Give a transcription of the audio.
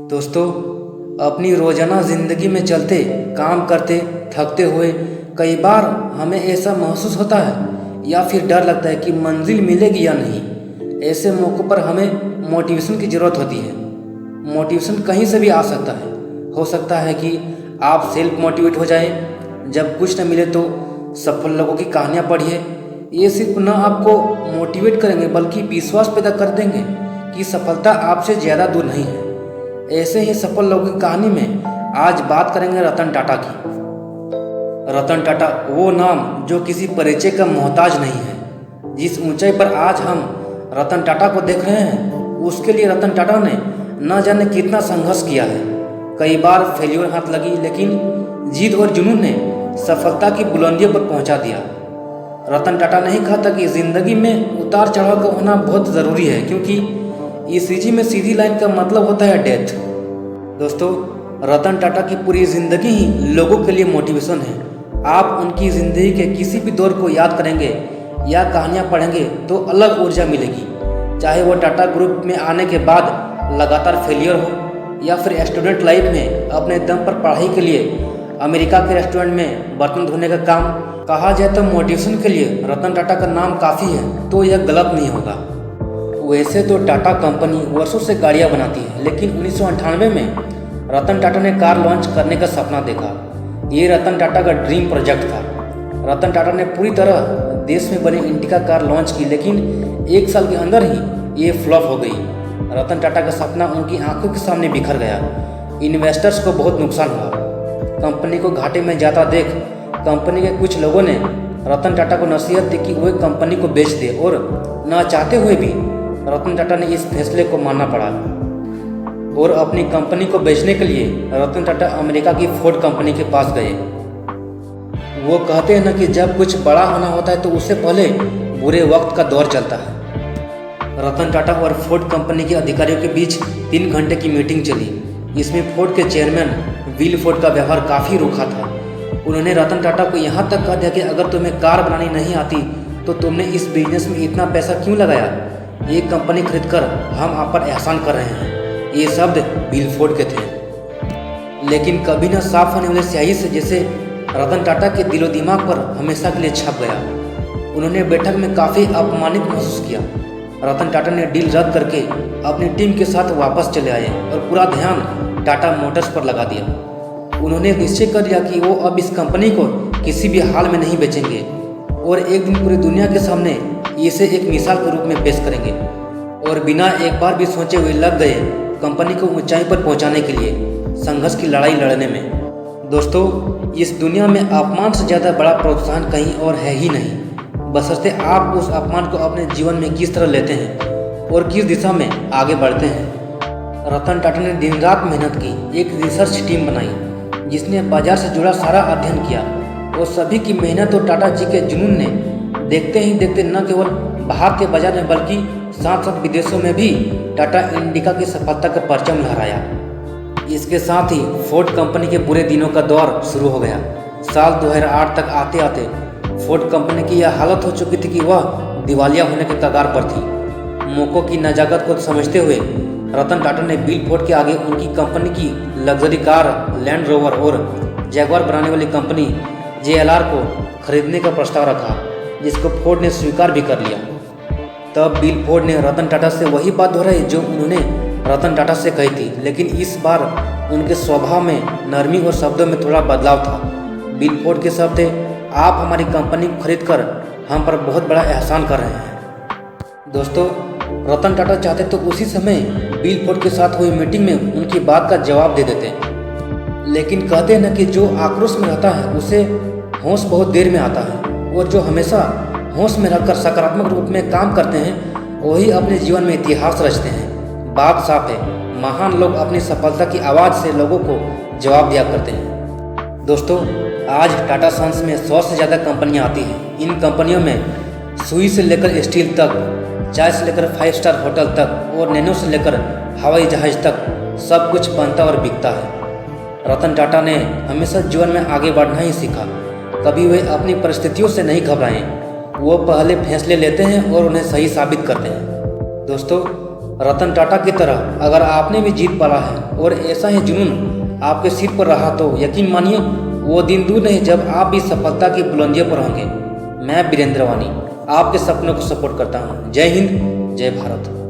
दोस्तों, अपनी रोज़ाना ज़िंदगी में चलते काम करते थकते हुए कई बार हमें ऐसा महसूस होता है या फिर डर लगता है कि मंजिल मिलेगी या नहीं। ऐसे मौक़ों पर हमें मोटिवेशन की ज़रूरत होती है। मोटिवेशन कहीं से भी आ सकता है। हो सकता है कि आप सेल्फ मोटिवेट हो जाएं, जब कुछ न मिले तो सफल लोगों की कहानियाँ पढ़िए। ये सिर्फ न आपको मोटिवेट करेंगे बल्कि विश्वास पैदा कर देंगे कि सफलता आपसे ज़्यादा दूर नहीं है। ऐसे ही सफल लोगों की कहानी में आज बात करेंगे रतन टाटा की। रतन टाटा वो नाम जो किसी परिचय का मोहताज नहीं है। जिस ऊंचाई पर आज हम रतन टाटा को देख रहे हैं, उसके लिए रतन टाटा ने न जाने कितना संघर्ष किया है। कई बार फेल्योर हाथ लगी, लेकिन जिद और जुनून ने सफलता की बुलंदियों पर पहुंचा दिया। रतन टाटा ने ही कहा था कि ज़िंदगी में उतार चढ़ाव का होना बहुत ज़रूरी है, क्योंकि ईसीजी में सीधी लाइन का मतलब होता है डेथ। दोस्तों, रतन टाटा की पूरी ज़िंदगी ही लोगों के लिए मोटिवेशन है। आप उनकी ज़िंदगी के किसी भी दौर को याद करेंगे या कहानियाँ पढ़ेंगे तो अलग ऊर्जा मिलेगी। चाहे वो टाटा ग्रुप में आने के बाद लगातार फेलियर हो या फिर स्टूडेंट लाइफ में अपने दम पर पढ़ाई के लिए अमेरिका के रेस्टोरेंट में बर्तन धोने का काम। कहा जाए तो मोटिवेशन के लिए रतन टाटा का नाम काफ़ी है, तो यह गलत नहीं होगा। वैसे तो टाटा कंपनी वर्षों से गाड़ियाँ बनाती है, लेकिन 1998 में रतन टाटा ने कार लॉन्च करने का सपना देखा। ये रतन टाटा का ड्रीम प्रोजेक्ट था। रतन टाटा ने पूरी तरह देश में बनी इंडिका कार लॉन्च की, लेकिन एक साल के अंदर ही ये फ्लॉप हो गई। रतन टाटा का सपना उनकी आंखों के सामने बिखर गया। इन्वेस्टर्स को बहुत नुकसान हुआ। कंपनी को घाटे में जाता देख कंपनी के कुछ लोगों ने रतन टाटा को नसीहत दी कि वह कंपनी को बेच दे, और ना चाहते हुए भी रतन टाटा ने इस फैसले को मानना पड़ा और अपनी कंपनी को बेचने के लिए रतन टाटा अमेरिका की फोर्ड कंपनी के पास गए। वो कहते हैं ना कि जब कुछ बड़ा होना होता है तो उससे पहले बुरे वक्त का दौर चलता है। रतन टाटा और फोर्ड कंपनी के अधिकारियों के बीच 3 घंटे की मीटिंग चली। इसमें फोर्ड के चेयरमैन विल फोर्ड का व्यवहार काफ़ी रूखा था। उन्होंने रतन टाटा को यहाँ तक कह दिया कि अगर तुम्हें कार बनानी नहीं आती तो तुमने इस बिजनेस में इतना पैसा क्यों लगाया। ये कंपनी खरीदकर हम आप पर एहसान कर रहे हैं। ये शब्द विल फोर्ड के थे, लेकिन कभी न साफ होने वाले स्याही से जैसे रतन टाटा के दिलो दिमाग पर हमेशा के लिए छप गया। उन्होंने बैठक में काफ़ी अपमानित महसूस किया। रतन टाटा ने डील रद्द करके अपनी टीम के साथ वापस चले आए और पूरा ध्यान टाटा मोटर्स पर लगा दिया। उन्होंने निश्चय कर लिया कि वो अब इस कंपनी को किसी भी हाल में नहीं बेचेंगे और एक दिन पूरी दुनिया के सामने इसे एक मिसाल के रूप में पेश करेंगे। और बिना एक बार भी सोचे हुए लग गए कंपनी को ऊंचाई पर पहुंचाने के लिए संघर्ष की लड़ाई लड़ने में। दोस्तों, इस दुनिया में अपमान से ज़्यादा बड़ा प्रोत्साहन कहीं और है ही नहीं, बशर्ते आप उस अपमान को अपने जीवन में किस तरह लेते हैं और किस दिशा में आगे बढ़ते हैं। रतन टाटा ने दिन रात मेहनत की। एक रिसर्च टीम बनाई जिसने बाजार से जुड़ा सारा अध्ययन किया, और सभी की मेहनत और टाटा जी के जुनून ने देखते ही देखते न केवल बाहर के बाजार में बल्कि साथ साथ विदेशों में भी टाटा इंडिका की सफलता का परचम लहराया। इसके साथ ही फोर्ड कंपनी के बुरे दिनों का दौर शुरू हो गया। साल 2008 तक आते आते फोर्ड कंपनी की यह हालत हो चुकी थी कि वह दिवालिया होने के कगार पर थी। मौकों की नजाकत को समझते हुए रतन टाटा ने विल फोर्ड के आगे उनकी कंपनी की लग्जरी कार लैंड रोवर और जैगवार बनाने वाली कंपनी JLR को खरीदने का प्रस्ताव रखा, जिसको फोर्ड ने स्वीकार भी कर लिया। तब विल फोर्ड ने रतन टाटा से वही बात दोहराई जो उन्होंने रतन टाटा से कही थी, लेकिन इस बार उनके स्वभाव में नरमी और शब्दों में थोड़ा बदलाव था। विल फोर्ड के शब्द थे, आप हमारी कंपनी को खरीद कर हम पर बहुत बड़ा एहसान कर रहे हैं। दोस्तों, रतन टाटा चाहते तो उसी समय विल फोर्ड के साथ हुई मीटिंग में उनकी बात का जवाब दे देते, लेकिन कहते हैं न कि जो आक्रोश में रहता है उसे होश बहुत देर में आता है, और जो हमेशा होश में रखकर सकारात्मक रूप में काम करते हैं वही अपने जीवन में इतिहास रचते हैं। बात साफ है, महान लोग अपनी सफलता की आवाज़ से लोगों को जवाब दिया करते हैं। दोस्तों, आज टाटा सन्स में 100 से ज़्यादा कंपनियां आती हैं। इन कंपनियों में सुई से लेकर स्टील तक, चाय से लेकर 5 स्टार होटल तक और नैनो से लेकर हवाई जहाज तक सब कुछ बनता और बिकता है। रतन टाटा ने हमेशा जीवन में आगे बढ़ना ही सीखा। कभी वे अपनी परिस्थितियों से नहीं घबराएं। वो पहले फैसले लेते हैं और उन्हें सही साबित करते हैं। दोस्तों, रतन टाटा की तरह अगर आपने भी जीत पाला है और ऐसा ही जुनून आपके सिर पर रहा तो यकीन मानिए वो दिन दूर नहीं जब आप भी सफलता की बुलंदियों पर होंगे। मैं वीरेंद्र वानी आपके सपनों को सपोर्ट करता हूँ। जय हिंद, जय भारत।